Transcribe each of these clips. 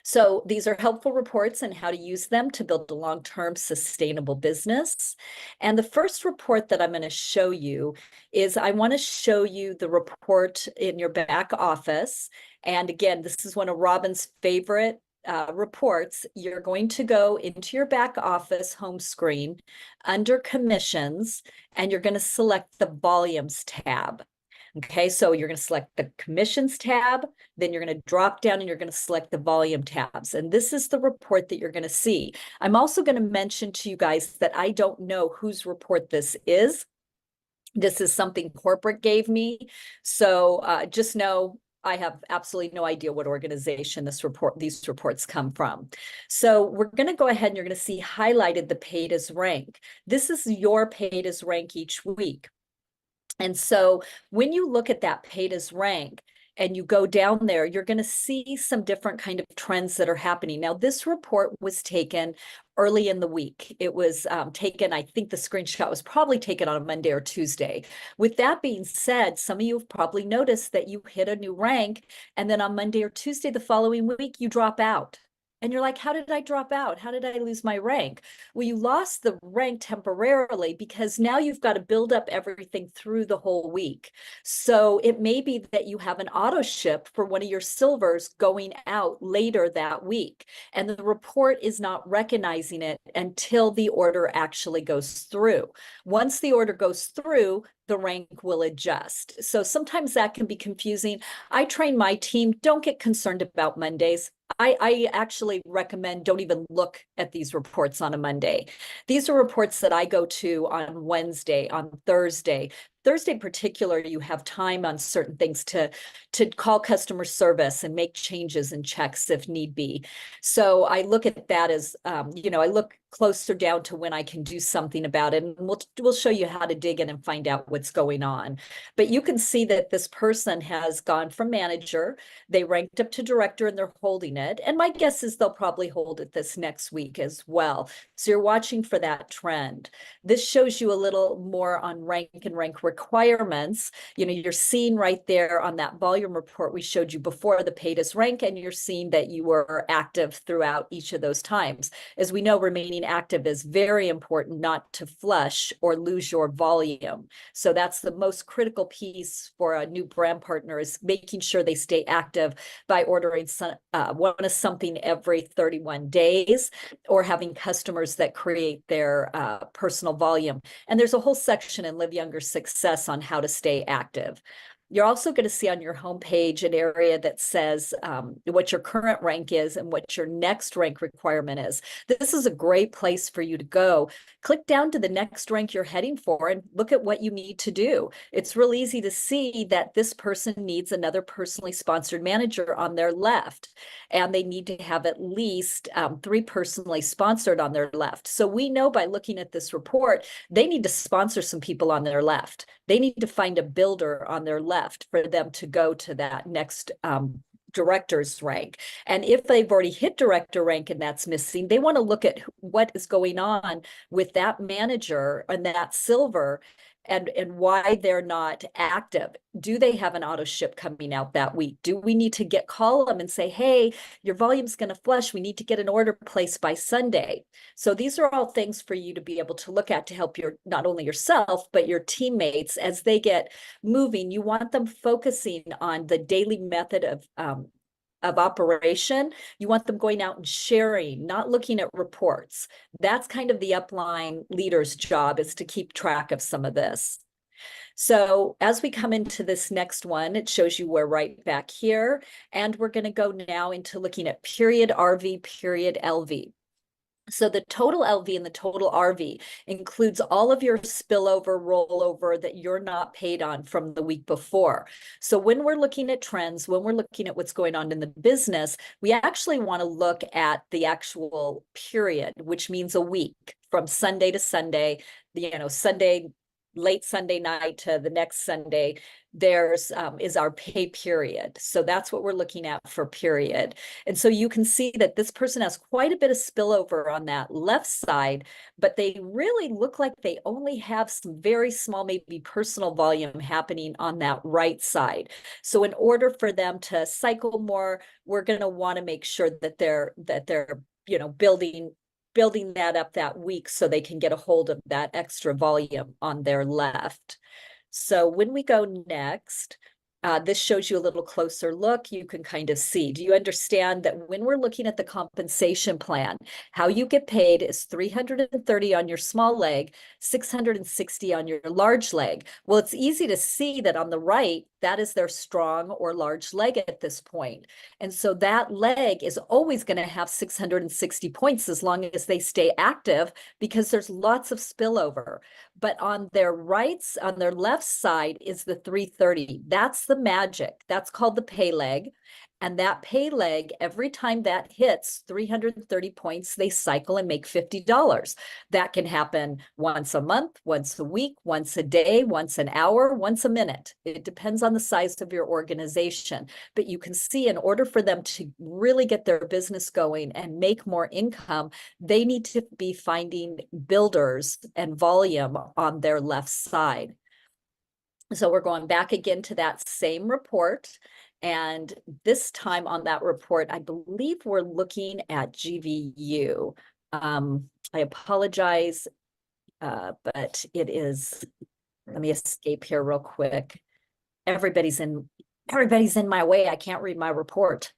So these are helpful reports and how to use them to build a long-term sustainable business. And the first report that I'm going to show you is I want to show you the report in your back office. And again, this is one of Robin's favorite reports. You're going to go into your back office home screen under commissions, and you're going to select the volumes tab. Okay, so you're going to select the commissions tab, then you're going to drop down and you're going to select the volume tabs. And this is the report that you're going to see. I'm also going to mention to you guys that I don't know whose report this is. This is something corporate gave me. So just know I have absolutely no idea what organization these reports come from. So we're going to go ahead and you're going to see highlighted the paid as rank. This is your paid as rank each week. And so when you look at that paid as rank and you go down there, you're going to see some different kind of trends that are happening. Now, this report was taken early in the week. It was taken, I think the screenshot was probably taken on a Monday or Tuesday. With that being said, some of you have probably noticed that you hit a new rank, and then on Monday or Tuesday the following week, you drop out. And you're like, how did I drop out? How did I lose my rank? Well, you lost the rank temporarily because now you've got to build up everything through the whole week. So it may be that you have an auto ship for one of your silvers going out later that week. And the report is not recognizing it until the order actually goes through. Once the order goes through, the rank will adjust. So sometimes that can be confusing. I train my team, don't get concerned about Mondays. I actually recommend don't even look at these reports on a Monday. These are reports that I go to on Wednesday, on Thursday. Thursday in particular, you have time on certain things to call customer service and make changes and checks if need be. So I look at that as, I look closer down to when I can do something about it. And we'll show you how to dig in and find out what's going on. But you can see that this person has gone from manager, they ranked up to director, and they're holding it. And my guess is they'll probably hold it this next week as well. So you're watching for that trend. This shows you a little more on rank and rank requirements. You're seeing right there on that volume report we showed you before the paid as rank, and you're seeing that you were active throughout each of those times. As we know, remaining active is very important not to flush or lose your volume. So that's the most critical piece for a new brand partner, is making sure they stay active by ordering something every 31 days or having customers that create their personal volume. And there's a whole section in Live Younger Success on how to stay active. You're also going to see on your homepage an area that says what your current rank is and what your next rank requirement is. This is a great place for you to go. Click down to the next rank you're heading for and look at what you need to do. It's real easy to see that this person needs another personally sponsored manager on their left, and they need to have at least 3 personally sponsored on their left. So we know by looking at this report, they need to sponsor some people on their left. They need to find a builder on their left for them to go to that next director's rank. And if they've already hit director rank and that's missing, they want to look at what is going on with that manager and that silver, and why they're not active. Do they have an auto ship coming out that week? Do we need to call them and say, hey, your volume's going to flush. We need to get an order placed by Sunday. So these are all things for you to be able to look at to help not only yourself, but your teammates as they get moving. You want them focusing on the daily method of operation. You want them going out and sharing, not looking at reports. That's kind of the upline leader's job, is to keep track of some of this. So as we come into this next one, it shows you we're right back here, and we're going to go now into looking at period RV, period LV. So the total LV and the total RV includes all of your spillover, rollover that you're not paid on from the week before. So when we're looking at trends, when we're looking at what's going on in the business, we actually want to look at the actual period, which means a week from Sunday to Sunday. Sunday late Sunday night to the next Sunday, there's is our pay period. So that's what we're looking at for period. And so you can see that this person has quite a bit of spillover on that left side, but they really look like they only have some very small, maybe personal volume happening on that right side. So in order for them to cycle more, we're going to want to make sure that they're building that up that week so they can get a hold of that extra volume on their left. So when we go next, this shows you a little closer look. You can kind of see. Do you understand that when we're looking at the compensation plan, how you get paid is 330 on your small leg, 660 on your large leg? Well, it's easy to see that on the right, that is their strong or large leg at this point. And so that leg is always going to have 660 points as long as they stay active, because there's lots of spillover. But on their rights, on their left side is the 330. That's the magic. That's called the pay leg. And that pay leg, every time that hits 330 points, they cycle and make $50. That can happen once a month, once a week, once a day, once an hour, once a minute. It depends on the size of your organization. But you can see, in order for them to really get their business going and make more income, they need to be finding builders and volume on their left side. So we're going back again to that same report. And this time on that report, I believe we're looking at GVU. I apologize, but it is, let me escape here real quick. Everybody's in my way. I can't read my report.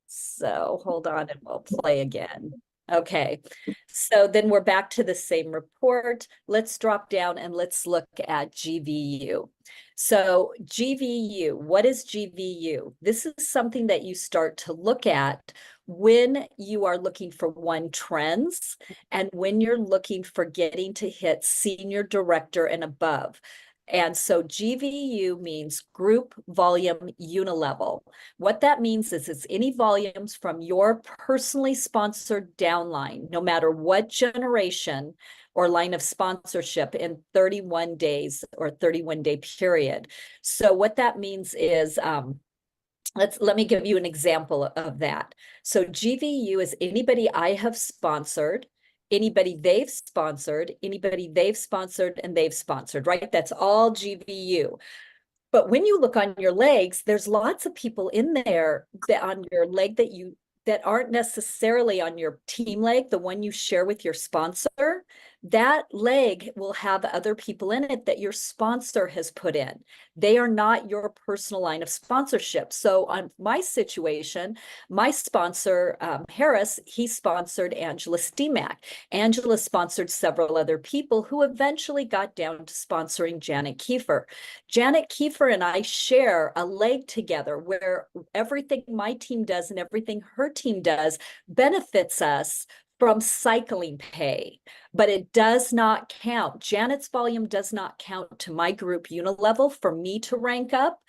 So hold on and we'll play again. Okay, so then we're back to the same report. Let's drop down and let's look at GVU. So GVU, what is GVU? This is something that you start to look at when you are looking for trends and when you're looking for getting to hit senior director and above. And so GVU means group volume unilevel. What that means is it's any volumes from your personally sponsored downline, no matter what generation or line of sponsorship, in 31 days or 31-day period. So what that means is, let me give you an example of that. So GVU is anybody I have sponsored, anybody they've sponsored, anybody they've sponsored, and they've sponsored, right? That's all GVU. But when you look on your legs, there's lots of people in there that on your leg that aren't necessarily on your team leg, the one you share with your sponsor. That leg will have other people in it that your sponsor has put in. They are not your personal line of sponsorship. So on my situation, my sponsor, Harris, he sponsored Angela Steemack. Angela sponsored several other people who eventually got down to sponsoring Janet Kiefer. Janet Kiefer and I share a leg together where everything my team does and everything her team does benefits us from cycling pay, but it does not count. Janet's volume does not count to my group unilevel for me to rank up,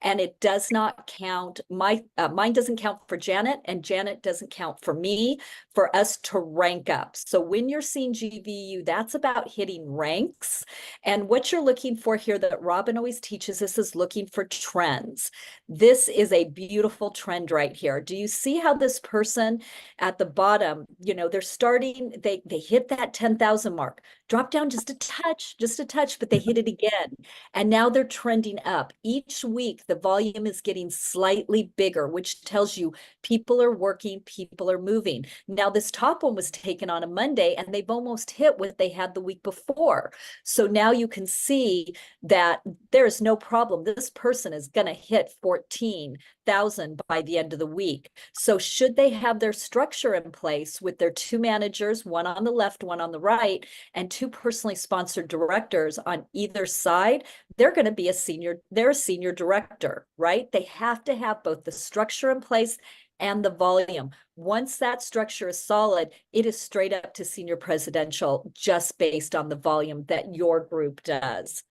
and it does not count, mine doesn't count for Janet, and Janet doesn't count for me for us to rank up. So when you're seeing GVU, that's about hitting ranks. And what you're looking for here that Robin always teaches us is looking for trends. This is a beautiful trend right here. Do you see how this person at the bottom, they're starting, they hit that 10,000 mark, drop down just a touch, but they hit it again. And now they're trending up. Each week, the volume is getting slightly bigger, which tells you people are working, people are moving. Now, this top one was taken on a Monday, and they've almost hit what they had the week before. So now you can see that there's no problem. This person is going to hit 14,000 by the end of the week. So should they have their structure in place with their two managers, one on the left, one on the right, and two personally sponsored directors on either side, they're going to be a senior director, right? They have to have both the structure in place and the volume. Once that structure is solid, it is straight up to senior presidential just based on the volume that your group does.